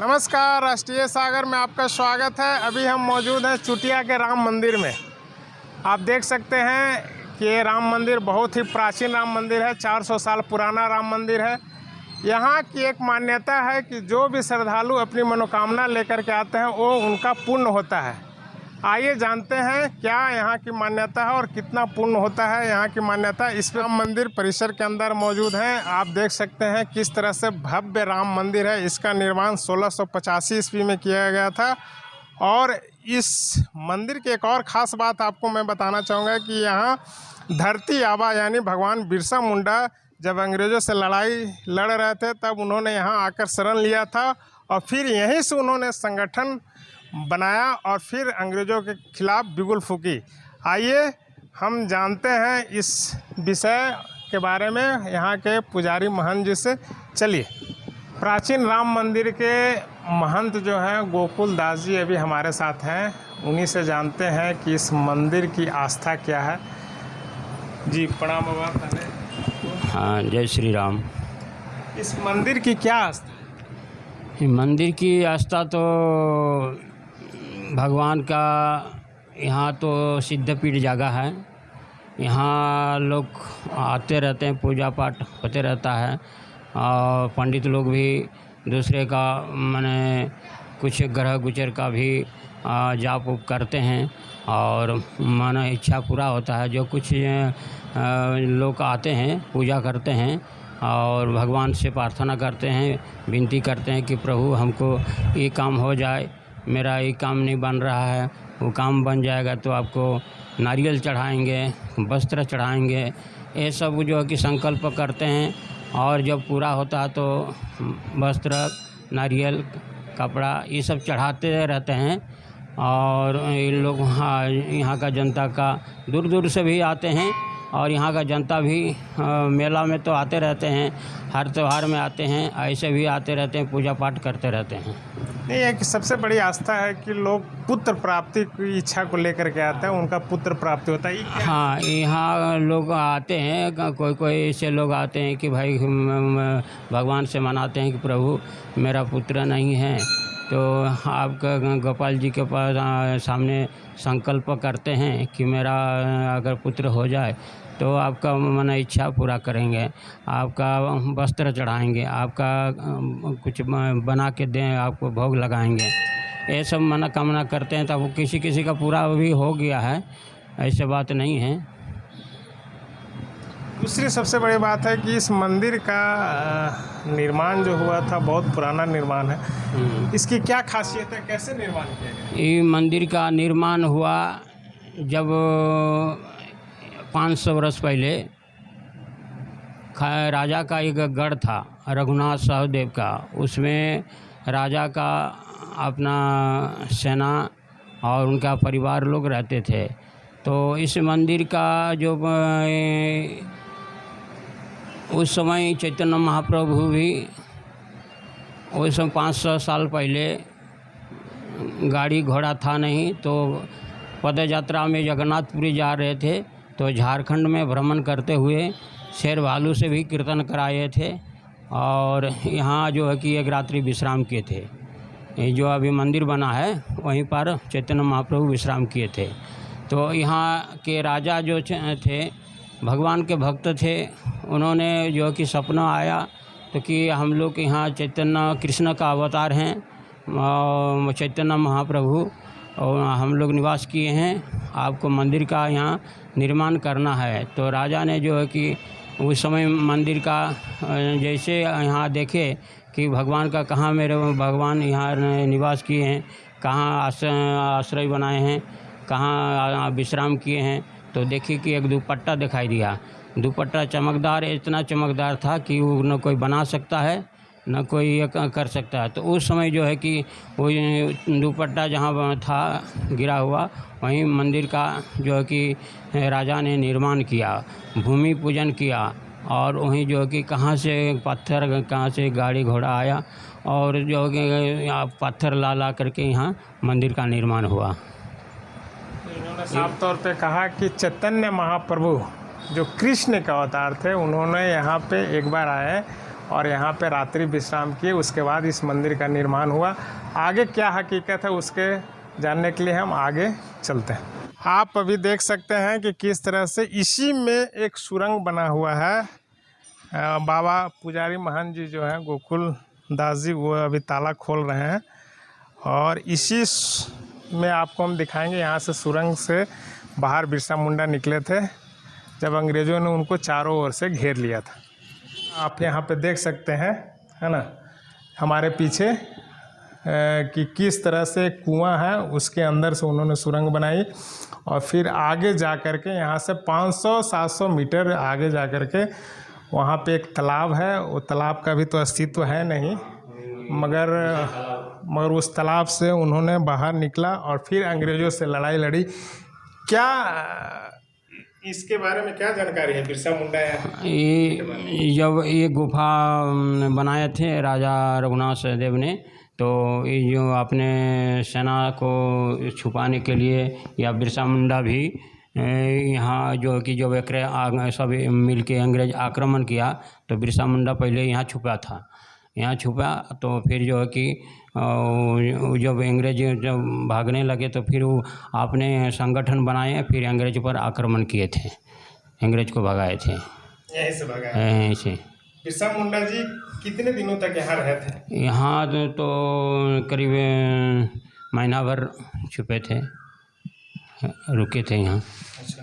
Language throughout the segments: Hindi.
नमस्कार, राष्ट्रीय सागर में आपका स्वागत है। अभी हम मौजूद हैं चुटिया के राम मंदिर में। आप देख सकते हैं कि ये राम मंदिर बहुत ही प्राचीन राम मंदिर है, 400 साल पुराना राम मंदिर है। यहाँ की एक मान्यता है कि जो भी श्रद्धालु अपनी मनोकामना लेकर के आते हैं वो उनका पूर्ण होता है। आइए जानते हैं क्या यहाँ की मान्यता है और कितना पूर्ण होता है यहाँ की मान्यता। इस राम मंदिर परिसर के अंदर मौजूद हैं। आप देख सकते हैं किस तरह से भव्य राम मंदिर है। इसका निर्माण 1685 ईस्वी में किया गया था। और इस मंदिर की एक और ख़ास बात आपको मैं बताना चाहूँगा कि यहाँ धरती आबा यानी भगवान बिरसा मुंडा जब अंग्रेज़ों से लड़ाई लड़ रहे थे तब उन्होंने यहाँ आकर शरण लिया था और फिर यहीं से उन्होंने संगठन बनाया और फिर अंग्रेज़ों के खिलाफ़ बिगुल फूकी। आइए हम जानते हैं इस विषय के बारे में यहाँ के पुजारी महंत जी से। चलिए, प्राचीन राम मंदिर के महंत जो हैं गोकुल दास जी अभी हमारे साथ हैं, उन्हीं से जानते हैं कि इस मंदिर की आस्था क्या है। जी प्रणाम बाबा। पहले हाँ, जय श्री राम। इस मंदिर की क्या आस्था है? मंदिर की आस्था तो भगवान का यहाँ तो सिद्धपीठ जगह है। यहाँ लोग आते रहते हैं, पूजा पाठ होते रहता है और पंडित लोग भी दूसरे का माने कुछ ग्रह गुचर का भी जाप उप करते हैं और माना इच्छा पूरा होता है। जो कुछ लोग आते हैं पूजा करते हैं और भगवान से प्रार्थना करते हैं, विनती करते हैं कि प्रभु हमको ये काम हो जाए, मेरा ये काम नहीं बन रहा है, वो काम बन जाएगा तो आपको नारियल चढ़ाएंगे, वस्त्र चढ़ाएंगे। ये सब जो है कि संकल्प करते हैं और जब पूरा होता है तो वस्त्र, नारियल, कपड़ा ये सब चढ़ाते रहते हैं। और ये लोग यहाँ का जनता का दूर दूर से भी आते हैं और यहाँ का जनता भी मेला में तो आते रहते हैं, हर त्यौहार में आते हैं, ऐसे भी आते रहते हैं, पूजा पाठ करते रहते हैं। नहीं, एक सबसे बड़ी आस्था है कि लोग पुत्र प्राप्ति की इच्छा को लेकर के आते हैं, उनका पुत्र प्राप्ति होता है। हाँ, यहाँ लोग आते हैं, कोई कोई ऐसे लोग आते हैं कि भाई भगवान से मनाते हैं कि प्रभु मेरा पुत्र नहीं है, तो आपका गोपाल जी के पास सामने संकल्प करते हैं कि मेरा अगर पुत्र हो जाए तो आपका मन इच्छा पूरा करेंगे, आपका वस्त्र चढ़ाएंगे, आपका कुछ बना के दें, आपको भोग लगाएंगे। ये सब मनोकामना करते हैं। तब वो किसी किसी का पूरा भी हो गया है, ऐसे बात नहीं है। दूसरी सबसे बड़ी बात है कि इस मंदिर का निर्माण जो हुआ था बहुत पुराना निर्माण है। इसकी क्या खासियत है, कैसे निर्माण किया गया? ये मंदिर का निर्माण हुआ जब 500 वर्ष पहले राजा का एक गढ़ था रघुनाथ सहदेव का, उसमें राजा का अपना सेना और उनका परिवार लोग रहते थे। तो इस मंदिर का जो उस समय चैतन्य महाप्रभु भी उस समय 500 साल पहले गाड़ी घोड़ा था नहीं, तो पद यात्रा में जगन्नाथपुरी जा रहे थे तो झारखंड में भ्रमण करते हुए शेर भालू से भी कीर्तन कराए थे और यहाँ जो है कि एक रात्रि विश्राम किए थे। ये जो अभी मंदिर बना है वहीं पर चैतन्य महाप्रभु विश्राम किए थे। तो यहाँ के राजा जो थे भगवान के भक्त थे, उन्होंने जो कि सपना आया तो कि हम लोग यहाँ चैतन्य कृष्ण का अवतार हैं, चैतन्य महाप्रभु, और हम लोग निवास किए हैं, आपको मंदिर का यहाँ निर्माण करना है। तो राजा ने जो है कि उस समय मंदिर का जैसे यहाँ देखे कि भगवान का कहाँ मेरे भगवान यहाँ निवास किए हैं, कहाँ आश्रय बनाए हैं, कहाँ विश्राम किए हैं, तो देखिए कि एक दुपट्टा दिखाई दिया। दुपट्टा चमकदार, इतना चमकदार था कि वो न कोई बना सकता है न कोई ये कर सकता है। तो उस समय जो है कि वो दुपट्टा जहाँ था गिरा हुआ वहीं मंदिर का जो है कि राजा ने निर्माण किया, भूमि पूजन किया और वहीं जो है कि कहाँ से पत्थर, कहाँ से गाड़ी घोड़ा आया और जो है कि पत्थर ला ला करके यहाँ मंदिर का निर्माण हुआ। इन्होंने साफ तौर पे कहा कि चैतन्य महाप्रभु जो कृष्ण का अवतार थे, उन्होंने यहाँ पे एक बार आए और यहाँ पे रात्रि विश्राम किए। उसके बाद इस मंदिर का निर्माण हुआ। आगे क्या हकीकत है उसके जानने के लिए हम आगे चलते हैं। आप अभी देख सकते हैं कि किस तरह से इसी में एक सुरंग बना हुआ है। बाबा पुजारी महंत जी जो हैं गोकुल दास जी, वो अभी ताला खोल रहे हैं और इसी में आपको हम दिखाएंगे। यहाँ से सुरंग से बाहर बिरसा मुंडा निकले थे जब अंग्रेज़ों ने उनको चारों ओर से घेर लिया था। आप यहाँ पे देख सकते हैं, है ना, हमारे पीछे कि किस तरह से कुआं है, उसके अंदर से उन्होंने सुरंग बनाई और फिर आगे जा कर के यहाँ से 500-700 मीटर आगे जा कर के वहाँ पे एक तालाब है। वो तालाब का भी तो अस्तित्व है नहीं, मगर उस तालाब से उन्होंने बाहर निकला और फिर अंग्रेज़ों से लड़ाई लड़ी। क्या इसके बारे में क्या जानकारी है बिरसा मुंडा? ये जब ये गुफा बनाए थे राजा रघुनाथ देव ने, तो ये जो अपने सेना को छुपाने के लिए या बिरसा मुंडा भी यहाँ जो कि जब एक सब मिल के अंग्रेज आक्रमण किया तो बिरसा मुंडा पहले यहाँ छुपा था। यहाँ छुपा तो फिर जो है कि जब अंग्रेज जब भागने लगे तो फिर वो आपने संगठन बनाए, फिर अंग्रेज पर आक्रमण किए थे, अंग्रेज को भगाए थे। यहीं से भगाए? यहीं से। बिरसा मुंडा जी कितने दिनों तक यहाँ रहे थे? यहाँ तो करीब महीना भर छुपे थे, रुके थे यहाँ। अच्छा,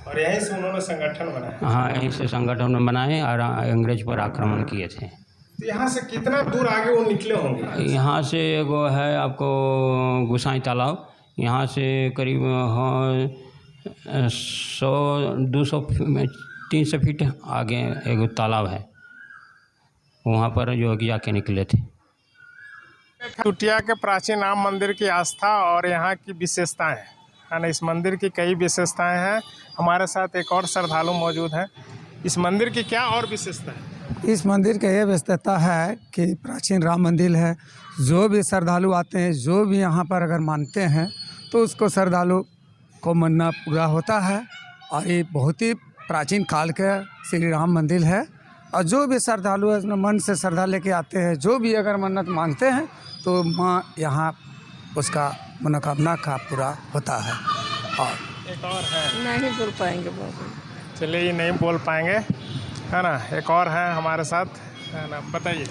और यहीं से उन्होंने संगठन बनाया? हाँ, यहीं से संगठन बनाए और अंग्रेज पर आक्रमण किए थे। तो यहाँ से कितना दूर आगे वो निकले होंगे? यहाँ से वो है आपको गुसाई तालाब, यहाँ से करीब 100-200-300 फीट आगे एक तालाब है, वहाँ पर जो कि जाके निकले थे। चुटिया के प्राचीन राम मंदिर की आस्था और यहाँ की विशेषताएं है ना। इस मंदिर की कई विशेषताएं हैं। हमारे साथ एक और श्रद्धालु मौजूद हैं। इस मंदिर की क्या और विशेषता है? इस मंदिर की यह विशेषता है कि प्राचीन राम मंदिर है। जो भी श्रद्धालु आते हैं, जो भी यहाँ पर अगर मानते हैं तो उसको श्रद्धालु को मन्ना पूरा होता है। और ये बहुत ही प्राचीन काल का श्री राम मंदिर है। और जो भी श्रद्धालु अपने मन से श्रद्धा लेके आते हैं, जो भी अगर मन्नत मांगते हैं तो माँ यहाँ उसका मनोकामना का पूरा होता है। और एक और है, नहीं बोल पाएंगे चलिए, ये नहीं बोल पाएंगे, है ना। एक और है हमारे साथ, है ना, बताइए।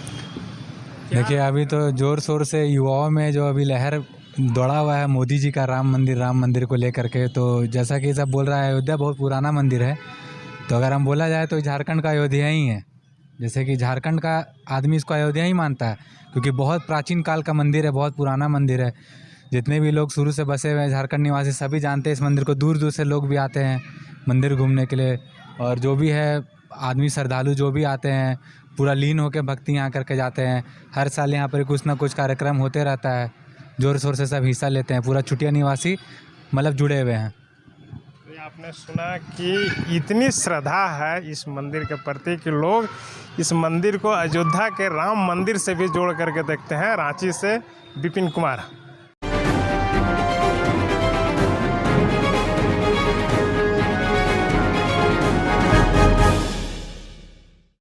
देखिए, अभी तो ज़ोर शोर से युवाओं में जो अभी लहर दौड़ा हुआ है मोदी जी का राम मंदिर को लेकर के, तो जैसा कि सब बोल रहा है अयोध्या बहुत पुराना मंदिर है। तो अगर हम बोला जाए तो झारखंड का अयोध्या ही है। जैसे कि झारखंड का आदमी इसको अयोध्या ही मानता है, क्योंकि बहुत प्राचीन काल का मंदिर है, बहुत पुराना मंदिर है। जितने भी लोग शुरू से बसे हुए हैं झारखंड निवासी सभी जानते हैं इस मंदिर को। दूर दूर से लोग भी आते हैं मंदिर घूमने के लिए, और जो भी है आदमी श्रद्धालु जो भी आते हैं पूरा लीन होकर भक्ति यहाँ करके जाते हैं। हर साल यहाँ पर कुछ ना कुछ कार्यक्रम होते रहता है, ज़ोर शोर से सब हिस्सा लेते हैं। पूरा चुटिया निवासी मतलब जुड़े हुए हैं। आपने सुना कि इतनी श्रद्धा है इस मंदिर के प्रति कि लोग इस मंदिर को अयोध्या के राम मंदिर से भी जोड़ करके देखते हैं। रांची से विपिन कुमार।